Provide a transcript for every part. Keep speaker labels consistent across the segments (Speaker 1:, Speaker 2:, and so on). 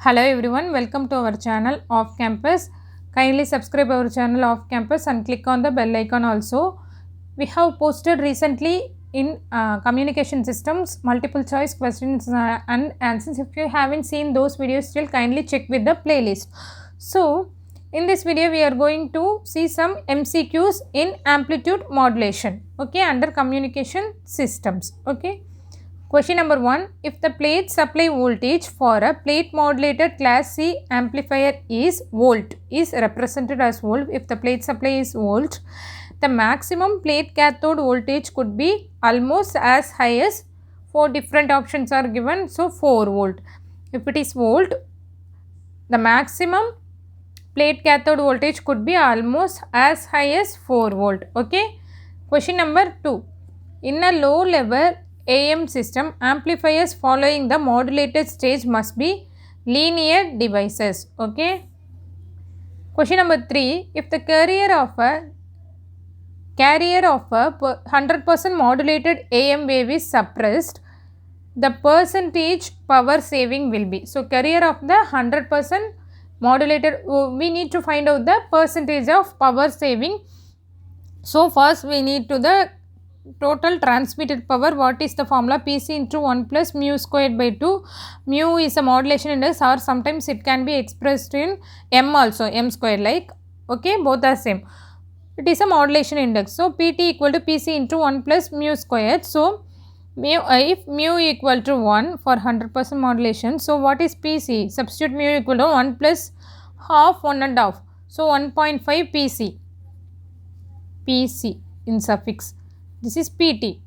Speaker 1: Hello everyone, welcome to our channel Off Campus. Kindly subscribe our channel Off Campus and click on the bell icon also. We have posted recently in communication systems multiple choice questions and answers. If you haven't seen those videos still, kindly check with the playlist. So in this video we are going to see some MCQs in amplitude modulation, okay, under communication systems, okay. Question number 1. If the plate supply voltage for a plate modulated class C amplifier is volt, is represented as volt. If the plate supply is volt, the maximum plate cathode voltage could be almost as high as 4 different options are given. So 4 volt. If it is volt, the maximum plate cathode voltage could be almost as high as 4 volt. Okay. Question number 2. In a low level AM system, amplifiers following the modulated stage must be linear devices. Okay. Question number 3. If the carrier of a 100% modulated AM wave is suppressed, the percentage power saving will be. So, carrier of the 100% modulated, we need to find out the percentage of power saving. So, first we need to the total transmitted power. What is the formula? Pc into 1 plus mu squared by 2. Mu is a modulation index, or sometimes it can be expressed in m also, m squared, like, okay, both are same. It is a modulation index. So, Pt equal to Pc into 1 plus mu squared. So, if mu equal to 1 for 100% modulation, so what is Pc? Substitute mu equal to 1 plus half, 1 and half. So, 1.5 Pc. Pc in suffix. This is Pt.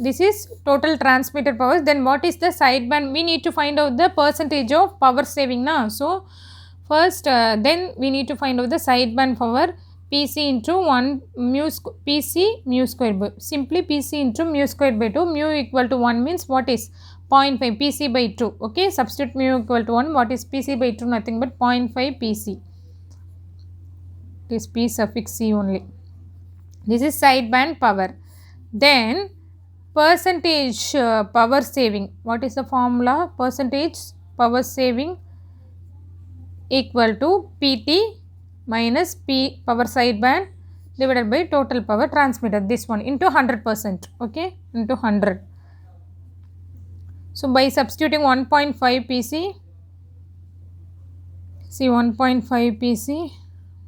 Speaker 1: This is total transmitted power. Then what is the sideband? We need to find out the percentage of power saving now. So, first then we need to find out the sideband power. Pc into 1 mu Pc mu squared by, simply Pc into mu squared by 2. Mu equal to 1 means what is 0.5 Pc by 2. Okay, substitute mu equal to 1. What is Pc by 2? Nothing but 0.5 Pc. It is P suffix C only. This is sideband power. Then percentage power saving. What is the formula? Percentage power saving equal to Pt minus P power sideband divided by total power transmitted. This one into 100%. Okay, into 100. So, by substituting 1.5 Pc, see 1.5 Pc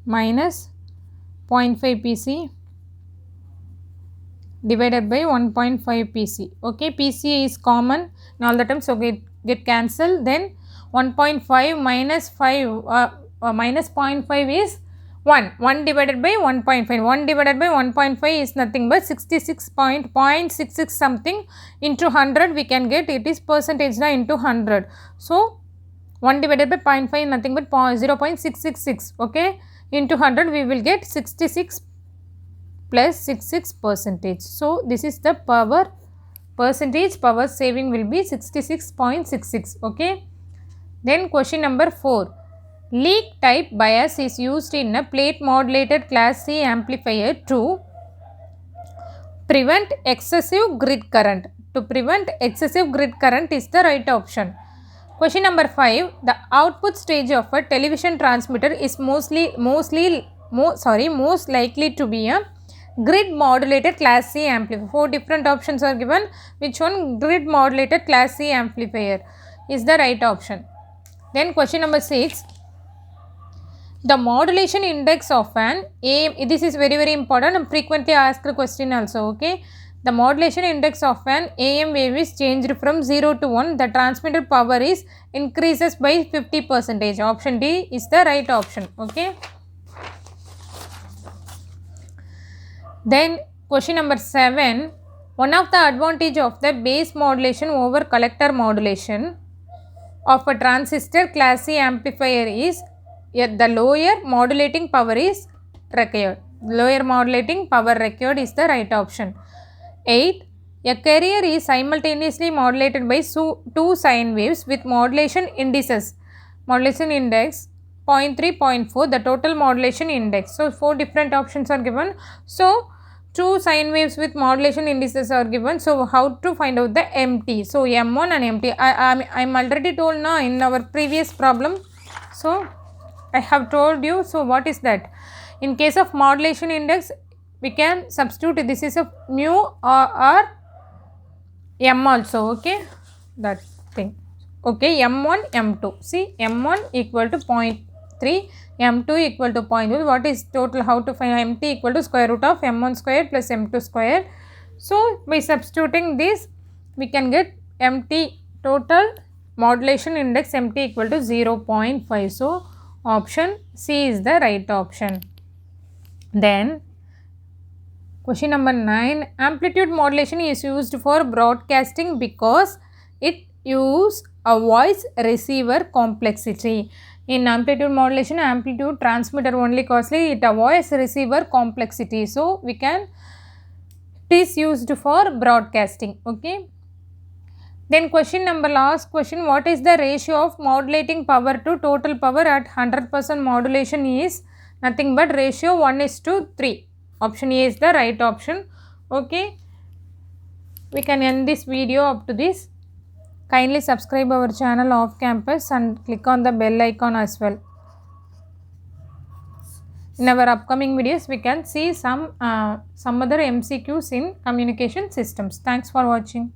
Speaker 1: minus 0.5 Pc divided by 1.5 Pc. Okay, Pc is common in all the terms, so get cancelled. Then 1.5 minus 5 minus 0.5 is 1. 1 divided by 1.5. 1 divided by 1.5 is nothing but 66.66 something into 100 we can get. It is percentage now into 100. So, 1 divided by 0.5 nothing but 0.666. Okay, into 100 we will get 66 plus 66 percentage. So, this is the power percentage power saving will be 66.66. Okay. Then question number 4. Leak type bias is used in a plate modulated class C amplifier to prevent excessive grid current. To prevent excessive grid current is the right option. Question number 5. The output stage of a television transmitter is most likely to be a grid modulated class C amplifier. 4 different options are given. Which one? Grid modulated class C amplifier is the right option. Then question number 6. The modulation index of an AM, this is very important and frequently asked question also. Okay, the modulation index of an AM wave is changed from 0 to 1. The transmitted power is increases by 50%. Option D is the right option. Okay. Then question number 7. One of the advantage of the base modulation over collector modulation of a transistor class C amplifier is the lower modulating power is required. Lower modulating power required is the right option. 8. A carrier is simultaneously modulated by 2 sine waves with modulation indices. Modulation index 0.3, 0.4, the total modulation index. So, 4 different options are given. So, two sine waves with modulation indices are given. So how to find out the MT? So M1 and MT. I'm already told now in our previous problem. So I have told you. So what is that? In case of modulation index, we can substitute this is a mu or M also. Okay, that thing. Okay, M1, M2. See, M1 equal to 0.3, M2 equal to 0.1. What is total? How to find MT equal to square root of M1 square plus M2 square. So by substituting this, we can get MT total modulation index MT equal to 0.5. So option C is the right option. Then question number 9, amplitude modulation is used for broadcasting because it avoids receiver complexity. In amplitude modulation, amplitude transmitter only costly, it avoids receiver complexity. So we can, it is used for broadcasting. Okay. Then question number, last question, what is the ratio of modulating power to total power at 100% modulation is nothing but ratio 1:3. Option A is the right option. Okay. We can end this video up to this. Kindly subscribe our channel Off Campus and click on the bell icon as well. In our upcoming videos, we can see some other MCQs in communication systems. Thanks for watching.